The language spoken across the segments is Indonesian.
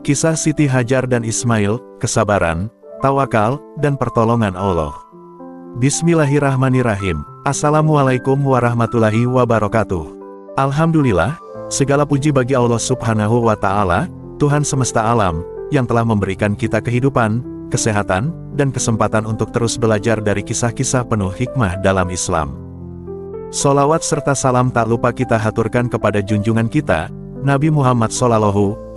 Kisah Siti Hajar dan Ismail, kesabaran, tawakal, dan pertolongan Allah. Bismillahirrahmanirrahim. Assalamualaikum warahmatullahi wabarakatuh. Alhamdulillah, segala puji bagi Allah Subhanahu wa Ta'ala, Tuhan semesta alam, yang telah memberikan kita kehidupan, kesehatan, dan kesempatan untuk terus belajar dari kisah-kisah penuh hikmah dalam Islam. Sholawat serta salam tak lupa kita haturkan kepada junjungan kita, Nabi Muhammad SAW,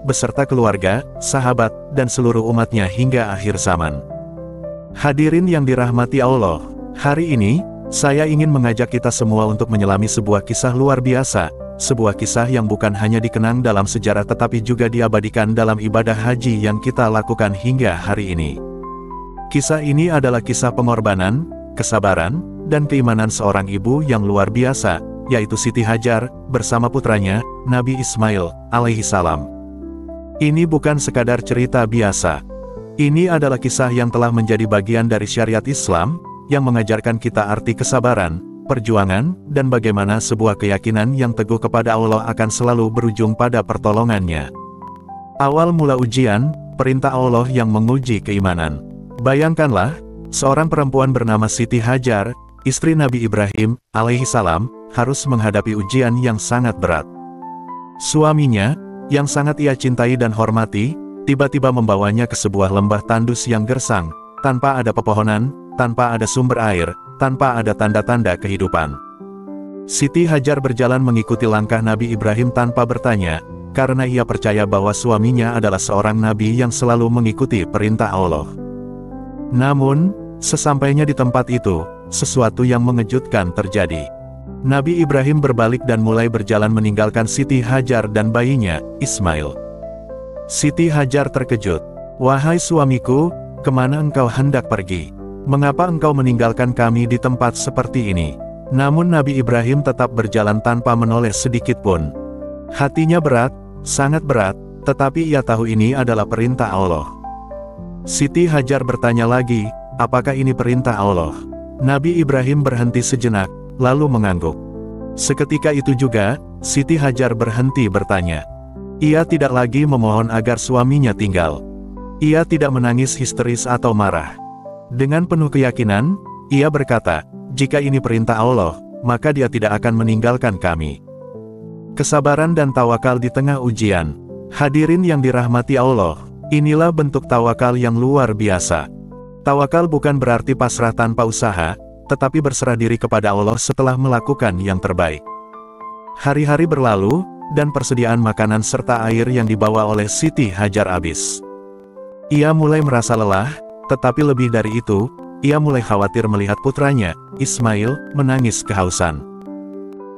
beserta keluarga, sahabat, dan seluruh umatnya hingga akhir zaman. Hadirin yang dirahmati Allah, hari ini, saya ingin mengajak kita semua untuk menyelami sebuah kisah luar biasa, sebuah kisah yang bukan hanya dikenang dalam sejarah tetapi juga diabadikan dalam ibadah haji yang kita lakukan hingga hari ini. Kisah ini adalah kisah pengorbanan, kesabaran, dan keimanan seorang ibu yang luar biasa, yaitu Siti Hajar, bersama putranya, Nabi Ismail, alaihissalam. Ini bukan sekadar cerita biasa. Ini adalah kisah yang telah menjadi bagian dari syariat Islam, yang mengajarkan kita arti kesabaran, perjuangan, dan bagaimana sebuah keyakinan yang teguh kepada Allah akan selalu berujung pada pertolongannya. Awal mula ujian, perintah Allah yang menguji keimanan. Bayangkanlah, seorang perempuan bernama Siti Hajar, istri Nabi Ibrahim, alaihissalam, harus menghadapi ujian yang sangat berat. Suaminya, yang sangat ia cintai dan hormati, tiba-tiba membawanya ke sebuah lembah tandus yang gersang, tanpa ada pepohonan, tanpa ada sumber air, tanpa ada tanda-tanda kehidupan. Siti Hajar berjalan mengikuti langkah Nabi Ibrahim tanpa bertanya, karena ia percaya bahwa suaminya adalah seorang nabi yang selalu mengikuti perintah Allah. Namun, sesampainya di tempat itu, sesuatu yang mengejutkan terjadi. Nabi Ibrahim berbalik dan mulai berjalan meninggalkan Siti Hajar dan bayinya, Ismail. Siti Hajar terkejut. "Wahai suamiku, kemana engkau hendak pergi? Mengapa engkau meninggalkan kami di tempat seperti ini?" Namun Nabi Ibrahim tetap berjalan tanpa menoleh sedikit pun. Hatinya berat, sangat berat, tetapi ia tahu ini adalah perintah Allah. Siti Hajar bertanya lagi, "Apakah ini perintah Allah?" Nabi Ibrahim berhenti sejenak, lalu mengangguk. Seketika itu juga, Siti Hajar berhenti bertanya. Ia tidak lagi memohon agar suaminya tinggal. Ia tidak menangis histeris atau marah. Dengan penuh keyakinan, ia berkata, "Jika ini perintah Allah, maka Dia tidak akan meninggalkan kami." Kesabaran dan tawakal di tengah ujian. Hadirin yang dirahmati Allah, inilah bentuk tawakal yang luar biasa. Tawakal bukan berarti pasrah tanpa usaha, tetapi berserah diri kepada Allah setelah melakukan yang terbaik. Hari-hari berlalu, dan persediaan makanan serta air yang dibawa oleh Siti Hajar habis. Ia mulai merasa lelah, tetapi lebih dari itu, ia mulai khawatir melihat putranya, Ismail, menangis kehausan.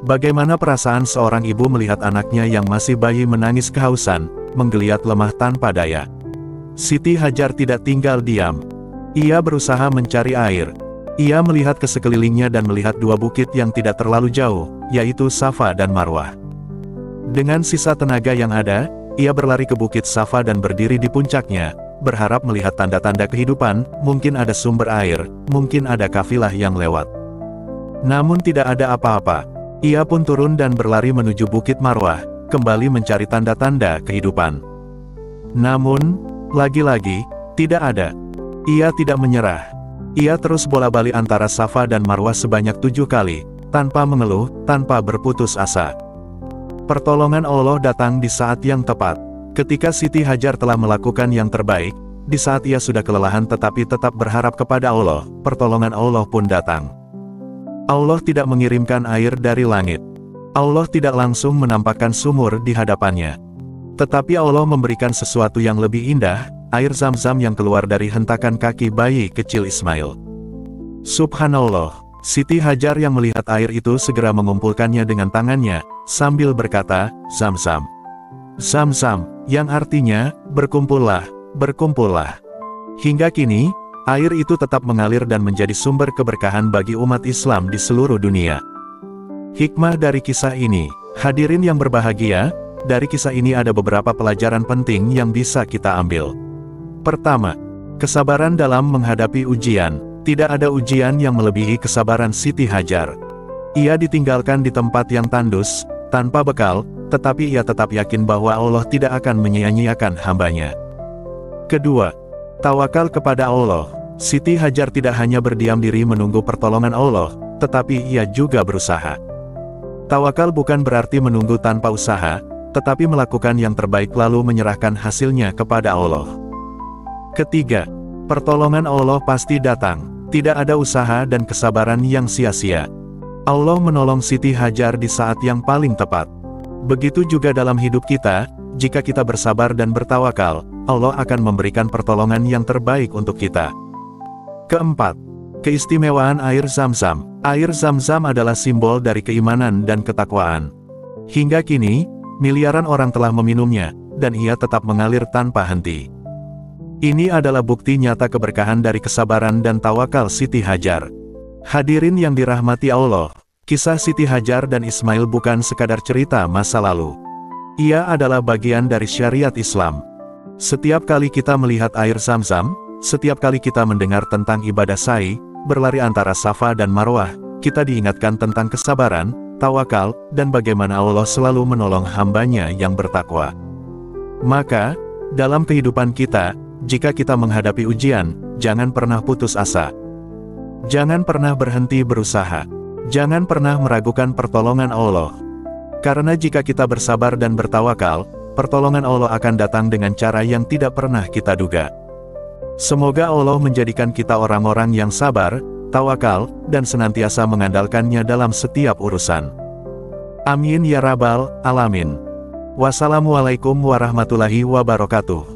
Bagaimana perasaan seorang ibu melihat anaknya yang masih bayi menangis kehausan, menggeliat lemah tanpa daya? Siti Hajar tidak tinggal diam. Ia berusaha mencari air. Ia melihat ke sekelilingnya dan melihat dua bukit yang tidak terlalu jauh, yaitu Safa dan Marwah. Dengan sisa tenaga yang ada, ia berlari ke bukit Safa dan berdiri di puncaknya, berharap melihat tanda-tanda kehidupan, mungkin ada sumber air, mungkin ada kafilah yang lewat. Namun tidak ada apa-apa. Ia pun turun dan berlari menuju bukit Marwah, kembali mencari tanda-tanda kehidupan. Namun, lagi-lagi, tidak ada. Ia tidak menyerah. Ia terus bola-balik antara Safa dan Marwah sebanyak 7 kali, tanpa mengeluh, tanpa berputus asa. Pertolongan Allah datang di saat yang tepat. Ketika Siti Hajar telah melakukan yang terbaik, di saat ia sudah kelelahan tetapi tetap berharap kepada Allah, pertolongan Allah pun datang. Allah tidak mengirimkan air dari langit. Allah tidak langsung menampakkan sumur di hadapannya. Tetapi Allah memberikan sesuatu yang lebih indah, air Zam-Zam yang keluar dari hentakan kaki bayi kecil Ismail. Subhanallah, Siti Hajar yang melihat air itu segera mengumpulkannya dengan tangannya, sambil berkata, "Zam-Zam. Zam-Zam," yang artinya, "Berkumpullah, berkumpullah." Hingga kini, air itu tetap mengalir dan menjadi sumber keberkahan bagi umat Islam di seluruh dunia. Hikmah dari kisah ini, hadirin yang berbahagia, dari kisah ini ada beberapa pelajaran penting yang bisa kita ambil. Pertama, kesabaran dalam menghadapi ujian. Tidak ada ujian yang melebihi kesabaran Siti Hajar. Ia ditinggalkan di tempat yang tandus, tanpa bekal, tetapi ia tetap yakin bahwa Allah tidak akan menyia-nyiakan hambanya. Kedua, tawakal kepada Allah. Siti Hajar tidak hanya berdiam diri menunggu pertolongan Allah, tetapi ia juga berusaha. Tawakal bukan berarti menunggu tanpa usaha, tetapi melakukan yang terbaik lalu menyerahkan hasilnya kepada Allah. Ketiga, pertolongan Allah pasti datang. Tidak ada usaha dan kesabaran yang sia-sia. Allah menolong Siti Hajar di saat yang paling tepat. Begitu juga dalam hidup kita, jika kita bersabar dan bertawakal, Allah akan memberikan pertolongan yang terbaik untuk kita. Keempat, keistimewaan air Zam-Zam. Air Zam-Zam adalah simbol dari keimanan dan ketakwaan. Hingga kini, miliaran orang telah meminumnya, dan ia tetap mengalir tanpa henti. Ini adalah bukti nyata keberkahan dari kesabaran dan tawakal Siti Hajar. Hadirin yang dirahmati Allah, kisah Siti Hajar dan Ismail bukan sekadar cerita masa lalu. Ia adalah bagian dari syariat Islam. Setiap kali kita melihat air Zam-Zam, setiap kali kita mendengar tentang ibadah sa'i, berlari antara Safa dan Marwah, kita diingatkan tentang kesabaran, tawakal, dan bagaimana Allah selalu menolong hambanya yang bertakwa. Maka, dalam kehidupan kita, jika kita menghadapi ujian, jangan pernah putus asa. Jangan pernah berhenti berusaha. Jangan pernah meragukan pertolongan Allah. Karena jika kita bersabar dan bertawakal, pertolongan Allah akan datang dengan cara yang tidak pernah kita duga. Semoga Allah menjadikan kita orang-orang yang sabar, tawakal, dan senantiasa mengandalkannya dalam setiap urusan. Amin ya rabbal alamin. Wassalamualaikum warahmatullahi wabarakatuh.